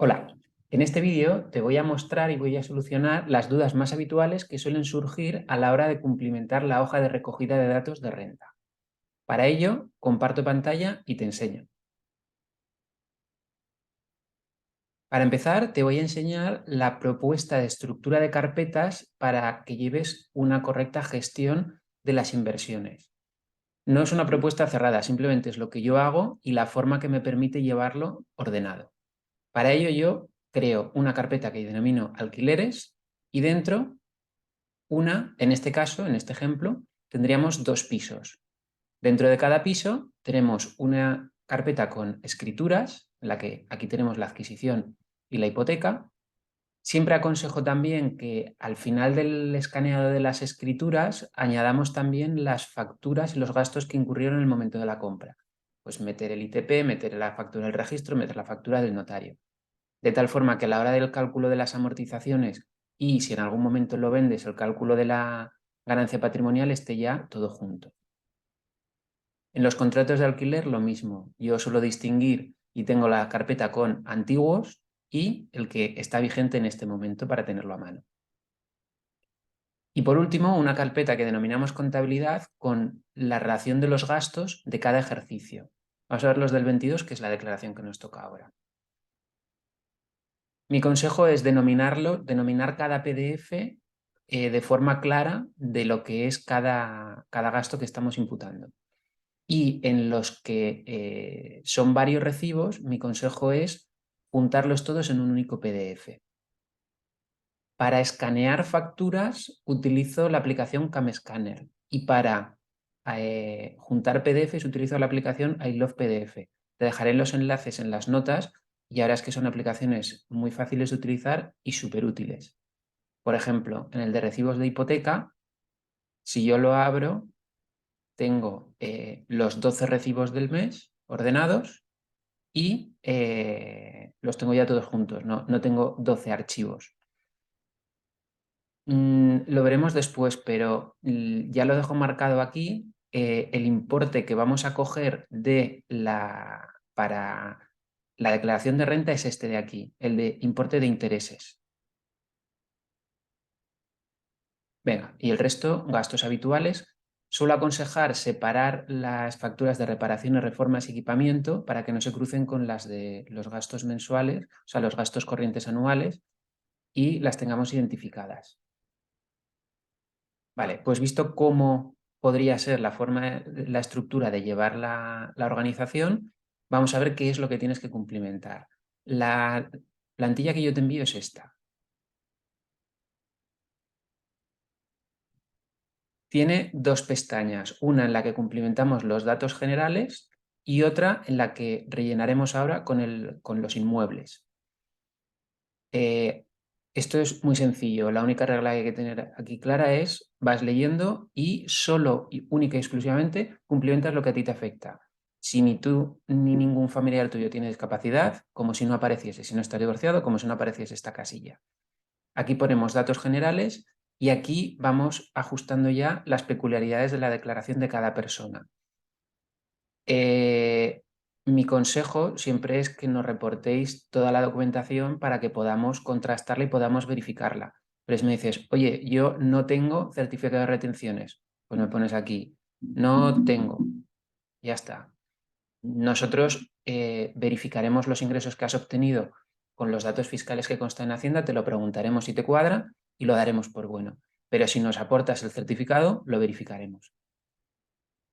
Hola, en este vídeo te voy a mostrar y voy a solucionar las dudas más habituales que suelen surgir a la hora de cumplimentar la hoja de recogida de datos de renta. Para ello, comparto pantalla y te enseño. Para empezar, te voy a enseñar la propuesta de estructura de carpetas para que lleves una correcta gestión de las inversiones. No es una propuesta cerrada, simplemente es lo que yo hago y la forma que me permite llevarlo ordenado. Para ello yo creo una carpeta que denomino alquileres y dentro en este caso, en este ejemplo, tendríamos dos pisos. Dentro de cada piso tenemos una carpeta con escrituras, en la que aquí tenemos la adquisición y la hipoteca. Siempre aconsejo también que al final del escaneado de las escrituras añadamos también las facturas y los gastos que incurrieron en el momento de la compra. Pues meter el ITP, meter la factura del registro, meter la factura del notario. De tal forma que a la hora del cálculo de las amortizaciones y si en algún momento lo vendes, el cálculo de la ganancia patrimonial esté ya todo junto. En los contratos de alquiler lo mismo. Yo suelo distinguir y tengo la carpeta con antiguos y el que está vigente en este momento para tenerlo a mano. Y por último, una carpeta que denominamos contabilidad con la relación de los gastos de cada ejercicio. Vamos a ver los del 22, que es la declaración que nos toca ahora. Mi consejo es denominar cada PDF de forma clara de lo que es cada gasto que estamos imputando. Y en los que son varios recibos, mi consejo es juntarlos todos en un único PDF. Para escanear facturas utilizo la aplicación CamScanner y para juntar PDFs utilizo la aplicación I Love PDF. Te dejaré los enlaces en las notas y ahora es que son aplicaciones muy fáciles de utilizar y súper útiles. Por ejemplo, en el de recibos de hipoteca, si yo lo abro, tengo los 12 recibos del mes ordenados y los tengo ya todos juntos, no tengo 12 archivos. Lo veremos después, pero ya lo dejo marcado aquí. El importe que vamos a coger para la declaración de renta es este de aquí, el de importe de intereses. Venga, y el resto, gastos habituales. Suelo aconsejar separar las facturas de reparaciones, reformas y equipamiento para que no se crucen con las de los gastos mensuales, o sea, los gastos corrientes anuales, y las tengamos identificadas. Vale, pues visto cómo podría ser la estructura de llevar la organización, vamos a ver qué es lo que tienes que cumplimentar. La plantilla que yo te envío es esta. Tiene dos pestañas, una en la que cumplimentamos los datos generales y otra en la que rellenaremos ahora con los inmuebles. Esto es muy sencillo, la única regla que hay que tener aquí clara es vas leyendo y solo y única y exclusivamente cumplimentas lo que a ti te afecta. Si ni tú ni ningún familiar tuyo tiene discapacidad, como si no apareciese, si no está divorciado, como si no apareciese esta casilla. Aquí ponemos datos generales y aquí vamos ajustando ya las peculiaridades de la declaración de cada persona. Mi consejo siempre es que nos reportéis toda la documentación para que podamos contrastarla y podamos verificarla. Pero si me dices, oye, yo no tengo certificado de retenciones, pues me pones aquí, no tengo, ya está. Nosotros verificaremos los ingresos que has obtenido con los datos fiscales que constan en Hacienda, te lo preguntaremos si te cuadra y lo daremos por bueno. Pero si nos aportas el certificado, lo verificaremos.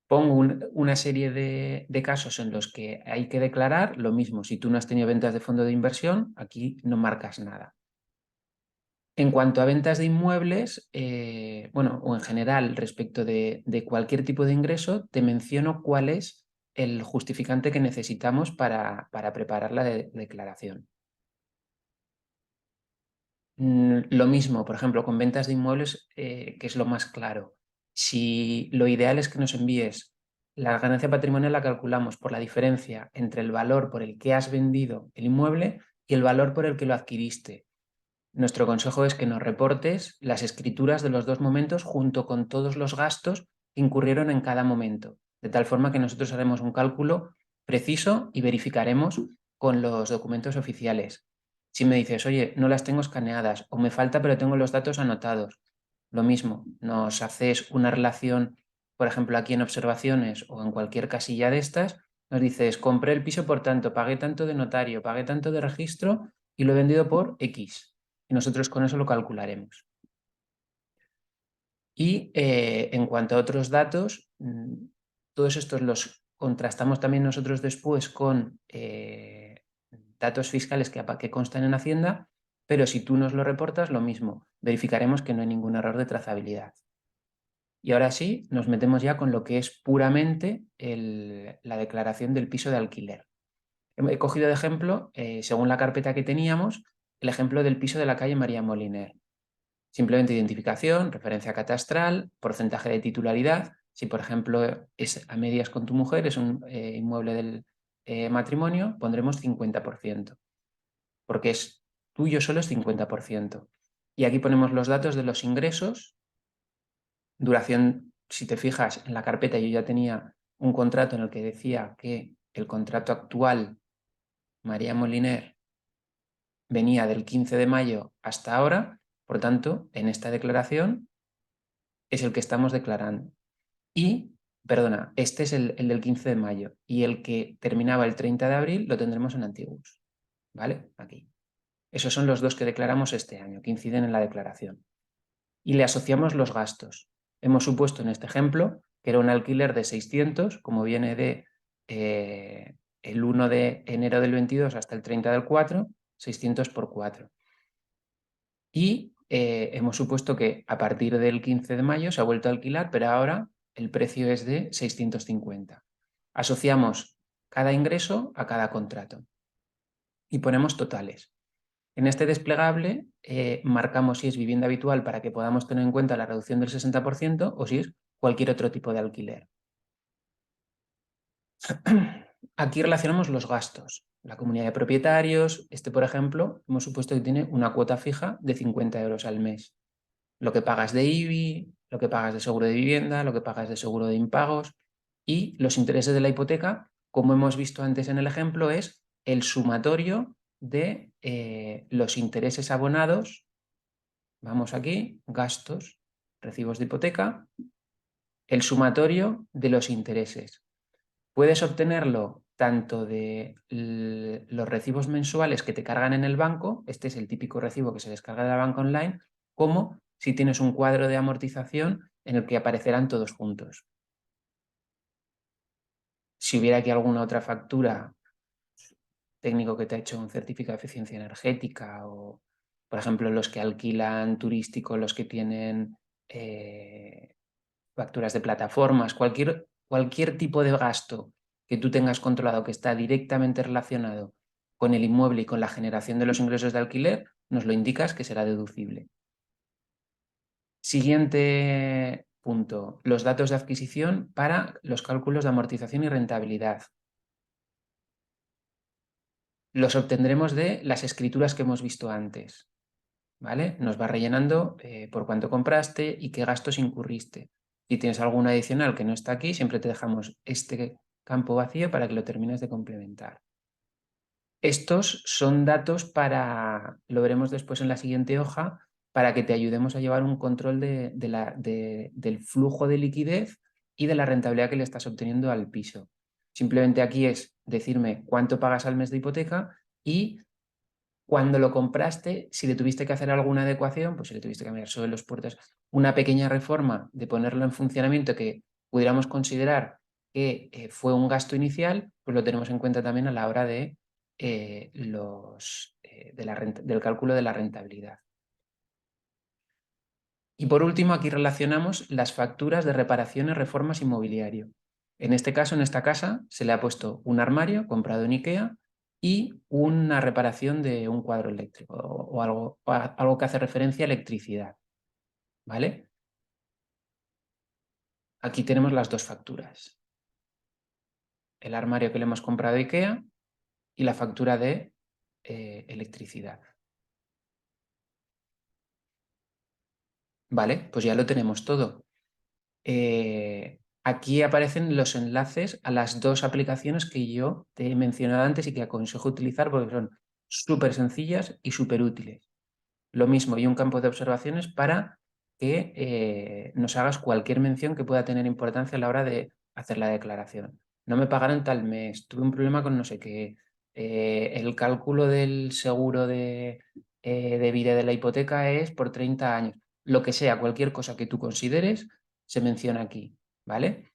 Pongo una serie de casos en los que hay que declarar lo mismo. Si tú no has tenido ventas de fondo de inversión, aquí no marcas nada. En cuanto a ventas de inmuebles, bueno, o en general respecto de cualquier tipo de ingreso, te menciono cuál es el justificante que necesitamos para preparar la declaración. Lo mismo, por ejemplo, con ventas de inmuebles, que es lo más claro. Si lo ideal es que nos envíes la ganancia patrimonial, la calculamos por la diferencia entre el valor por el que has vendido el inmueble y el valor por el que lo adquiriste. Nuestro consejo es que nos reportes las escrituras de los dos momentos junto con todos los gastos que incurrieron en cada momento, de tal forma que nosotros haremos un cálculo preciso y verificaremos con los documentos oficiales. Si me dices, oye, no las tengo escaneadas o me falta pero tengo los datos anotados, lo mismo, nos haces una relación, por ejemplo, aquí en observaciones o en cualquier casilla de estas, nos dices, compré el piso por tanto, pagué tanto de notario, pagué tanto de registro y lo he vendido por X. Y nosotros con eso lo calcularemos. Y en cuanto a otros datos, todos estos los contrastamos también nosotros después con datos fiscales que constan en Hacienda, pero si tú nos lo reportas, lo mismo, verificaremos que no hay ningún error de trazabilidad. Y ahora sí, nos metemos ya con lo que es puramente la declaración del piso de alquiler. He cogido de ejemplo, según la carpeta que teníamos, el ejemplo del piso de la calle María Moliner. Simplemente identificación, referencia catastral, porcentaje de titularidad. Si, por ejemplo, es a medias con tu mujer, es un inmueble del matrimonio, pondremos 50%, porque es tuyo solo es 50%. Y aquí ponemos los datos de los ingresos, duración, si te fijas en la carpeta, yo ya tenía un contrato en el que decía que el contrato actual, María Moliner, venía del 15 de mayo hasta ahora, por tanto, en esta declaración es el que estamos declarando. Y, perdona, este es el del 15 de mayo y el que terminaba el 30 de abril lo tendremos en Antiguos. ¿Vale? Aquí. Esos son los dos que declaramos este año, que inciden en la declaración. Y le asociamos los gastos. Hemos supuesto en este ejemplo que era un alquiler de 600, como viene de el 1 de enero del 22 hasta el 30 del 4, 600 por 4. Y hemos supuesto que a partir del 15 de mayo se ha vuelto a alquilar, pero ahora el precio es de 650. Asociamos cada ingreso a cada contrato y ponemos totales. En este desplegable marcamos si es vivienda habitual para que podamos tener en cuenta la reducción del 60% o si es cualquier otro tipo de alquiler. Aquí relacionamos los gastos. La comunidad de propietarios, por ejemplo, hemos supuesto que tiene una cuota fija de 50 euros al mes. Lo que pagas de IBI, lo que pagas de seguro de vivienda, lo que pagas de seguro de impagos y los intereses de la hipoteca, como hemos visto antes en el ejemplo, es el sumatorio de los intereses abonados. Vamos aquí, gastos, recibos de hipoteca, el sumatorio de los intereses. Puedes obtenerlo tanto de los recibos mensuales que te cargan en el banco, este es el típico recibo que se descarga de la banca online, como si tienes un cuadro de amortización en el que aparecerán todos juntos. Si hubiera aquí alguna otra factura, técnico que te ha hecho un certificado de eficiencia energética o, por ejemplo, los que alquilan turístico, los que tienen facturas de plataformas, cualquier tipo de gasto que tú tengas controlado que está directamente relacionado con el inmueble y con la generación de los ingresos de alquiler, nos lo indicas que será deducible. Siguiente punto, los datos de adquisición para los cálculos de amortización y rentabilidad. Los obtendremos de las escrituras que hemos visto antes. ¿Vale? Nos va rellenando por cuánto compraste y qué gastos incurriste. Si tienes alguno adicional que no está aquí, siempre te dejamos este campo vacío para que lo termines de complementar. Estos son datos lo veremos después en la siguiente hoja, para que te ayudemos a llevar un control del flujo de liquidez y de la rentabilidad que le estás obteniendo al piso. Simplemente aquí es decirme cuánto pagas al mes de hipoteca y cuando lo compraste, si le tuviste que hacer alguna adecuación, pues si le tuviste que cambiar sobre los puertos, una pequeña reforma de ponerlo en funcionamiento que pudiéramos considerar que fue un gasto inicial, pues lo tenemos en cuenta también a la hora de, del cálculo de la rentabilidad. Y por último, aquí relacionamos las facturas de reparaciones, reformas y mobiliario. En este caso, en esta casa, se le ha puesto un armario comprado en IKEA y una reparación de un cuadro eléctrico o algo que hace referencia a electricidad. ¿Vale? Aquí tenemos las dos facturas. El armario que le hemos comprado a IKEA y la factura de electricidad. Vale, pues ya lo tenemos todo. Aquí aparecen los enlaces a las dos aplicaciones que yo te he mencionado antes y que aconsejo utilizar porque son súper sencillas y súper útiles. Lo mismo, y un campo de observaciones para que nos hagas cualquier mención que pueda tener importancia a la hora de hacer la declaración. No me pagaron tal mes, tuve un problema con no sé qué, el cálculo del seguro de vida de la hipoteca es por 30 años. Lo que sea, cualquier cosa que tú consideres, se menciona aquí, ¿vale?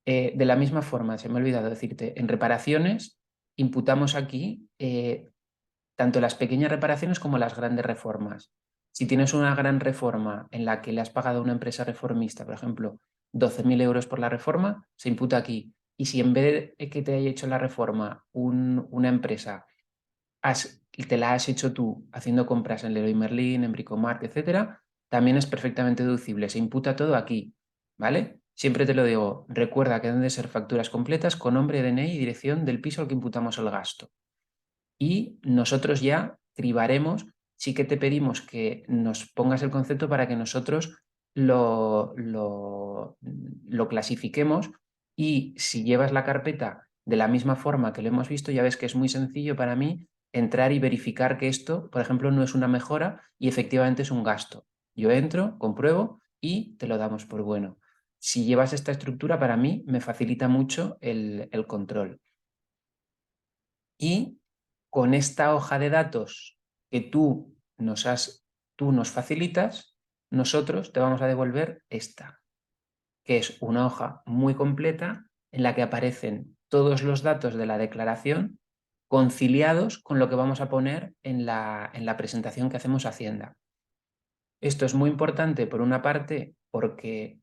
De la misma forma, se me ha olvidado decirte, en reparaciones imputamos aquí tanto las pequeñas reparaciones como las grandes reformas. Si tienes una gran reforma en la que le has pagado a una empresa reformista, por ejemplo, 12.000 euros por la reforma, se imputa aquí. Y si en vez de que te haya hecho la reforma una empresa, te la has hecho tú haciendo compras en Leroy Merlin, en Bricomark, etcétera, también es perfectamente deducible. Se imputa todo aquí, ¿vale? Siempre te lo digo, recuerda que deben de ser facturas completas con nombre, DNI y dirección del piso al que imputamos el gasto. Y nosotros ya cribaremos, sí que te pedimos que nos pongas el concepto para que nosotros lo clasifiquemos, y si llevas la carpeta de la misma forma que lo hemos visto, ya ves que es muy sencillo para mí entrar y verificar que esto, por ejemplo, no es una mejora y efectivamente es un gasto. Yo entro, compruebo y te lo damos por bueno. Si llevas esta estructura, para mí me facilita mucho el control. Y con esta hoja de datos que tú nos facilitas, nosotros te vamos a devolver esta, que es una hoja muy completa en la que aparecen todos los datos de la declaración conciliados con lo que vamos a poner en la presentación que hacemos a Hacienda. Esto es muy importante, por una parte, porque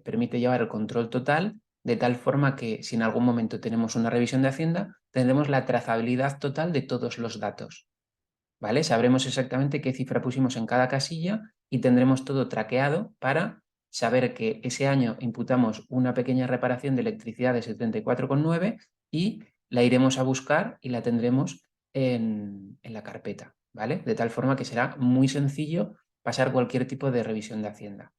permite llevar el control total, de tal forma que si en algún momento tenemos una revisión de Hacienda, tendremos la trazabilidad total de todos los datos, ¿vale? Sabremos exactamente qué cifra pusimos en cada casilla y tendremos todo traqueado para saber que ese año imputamos una pequeña reparación de electricidad de 74,9 y la iremos a buscar y la tendremos en la carpeta, ¿vale? De tal forma que será muy sencillo pasar cualquier tipo de revisión de Hacienda.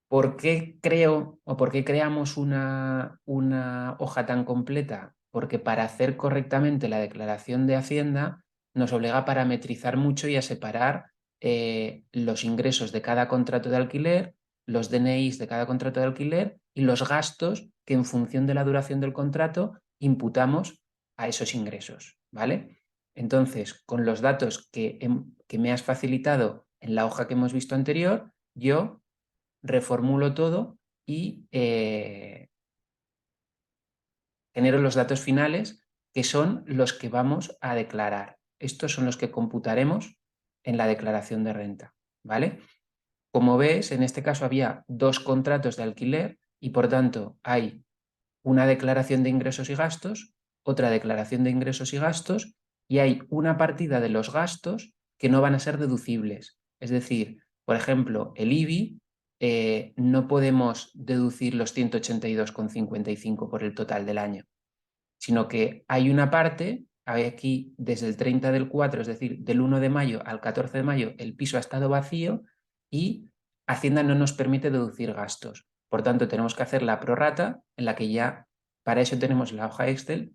¿Por qué creo o por qué creamos una hoja tan completa? Porque para hacer correctamente la declaración de Hacienda nos obliga a parametrizar mucho y a separar los ingresos de cada contrato de alquiler, los DNIs de cada contrato de alquiler y los gastos que en función de la duración del contrato imputamos a esos ingresos, ¿vale? Entonces, con los datos que me has facilitado en la hoja que hemos visto anterior, yo reformulo todo y genero los datos finales, que son los que vamos a declarar. Estos son los que computaremos en la declaración de renta, ¿vale? Como ves, en este caso había dos contratos de alquiler y por tanto hay una declaración de ingresos y gastos, otra declaración de ingresos y gastos, y hay una partida de los gastos que no van a ser deducibles. Es decir, por ejemplo, el IBI, no podemos deducir los 182,55 por el total del año, sino que hay una parte, hay aquí desde el 30 del 4, es decir, del 1 de mayo al 14 de mayo, el piso ha estado vacío y Hacienda no nos permite deducir gastos. Por tanto, tenemos que hacer la prorrata, en la que ya para eso tenemos la hoja Excel,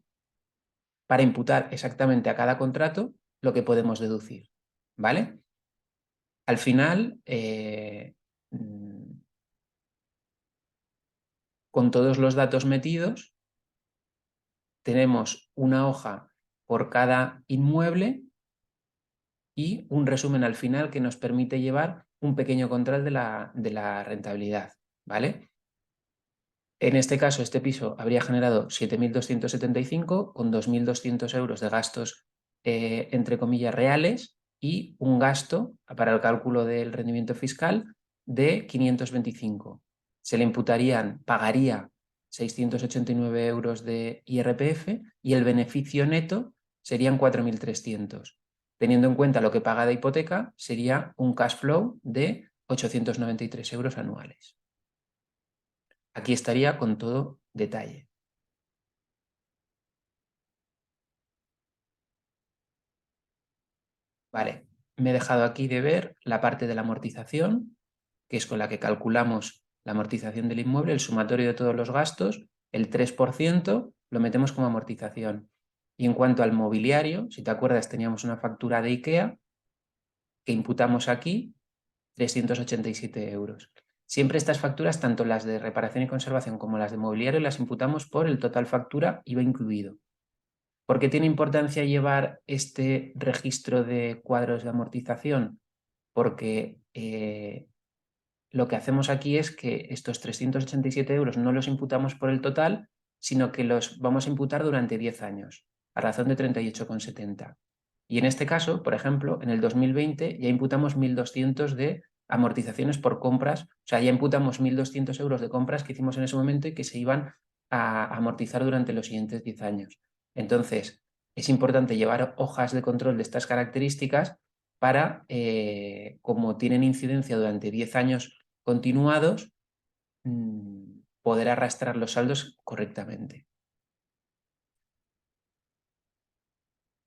para imputar exactamente a cada contrato lo que podemos deducir, ¿vale? Al final, con todos los datos metidos, tenemos una hoja por cada inmueble y un resumen al final que nos permite llevar un pequeño control de la rentabilidad, ¿vale? En este caso, este piso habría generado 7.275 con 2.200 euros de gastos, entre comillas, reales, y un gasto para el cálculo del rendimiento fiscal de 525. Se le pagaría 689 euros de IRPF y el beneficio neto serían 4.300. Teniendo en cuenta lo que paga de hipoteca, sería un cash flow de 893 euros anuales. Aquí estaría con todo detalle. Vale, me he dejado aquí de ver la parte de la amortización, que es con la que calculamos la amortización del inmueble, el sumatorio de todos los gastos, el 3% lo metemos como amortización. Y en cuanto al mobiliario, si te acuerdas, teníamos una factura de IKEA que imputamos aquí, 387 euros. Siempre estas facturas, tanto las de reparación y conservación como las de mobiliario, las imputamos por el total factura IVA incluido. ¿Por qué tiene importancia llevar este registro de cuadros de amortización? Porque lo que hacemos aquí es que estos 387 euros no los imputamos por el total, sino que los vamos a imputar durante 10 años, a razón de 38,70. Y en este caso, por ejemplo, en el 2020 ya imputamos 1.200 de amortizaciones por compras, o sea, ya imputamos 1.200 euros de compras que hicimos en ese momento y que se iban a amortizar durante los siguientes 10 años. Entonces, es importante llevar hojas de control de estas características para, como tienen incidencia durante 10 años continuados, poder arrastrar los saldos correctamente.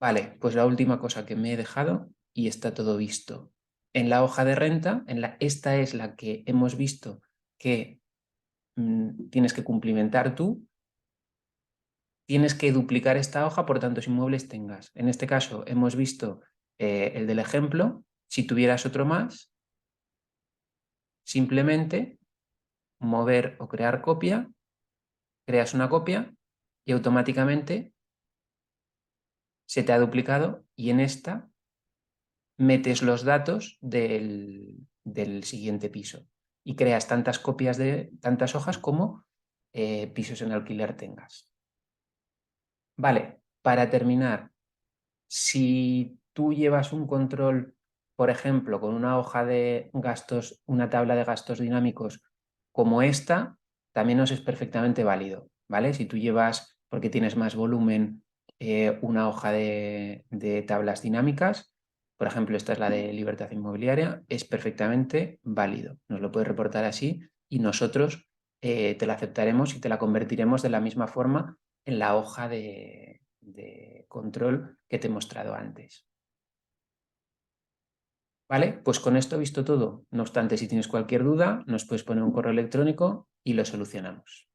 Vale, pues la última cosa que me he dejado y está todo visto. En la hoja de renta, esta es la que hemos visto que tienes que cumplimentar tú. Tienes que duplicar esta hoja por tantos inmuebles tengas. En este caso hemos visto el del ejemplo. Si tuvieras otro más, simplemente mover o crear copia, creas una copia y automáticamente se te ha duplicado y en esta metes los datos del siguiente piso y creas tantas copias de tantas hojas como pisos en alquiler tengas. Vale, para terminar, si tú llevas un control, por ejemplo, con una hoja de gastos, una tabla de gastos dinámicos como esta, también nos es perfectamente válido, ¿vale? Si tú llevas, porque tienes más volumen, una hoja de tablas dinámicas, por ejemplo, esta es la de libertad inmobiliaria, es perfectamente válido. Nos lo puedes reportar así y nosotros te la aceptaremos y te la convertiremos de la misma forma en la hoja de control que te he mostrado antes. ¿Vale? Pues con esto he visto todo. No obstante, si tienes cualquier duda, nos puedes poner un correo electrónico y lo solucionamos.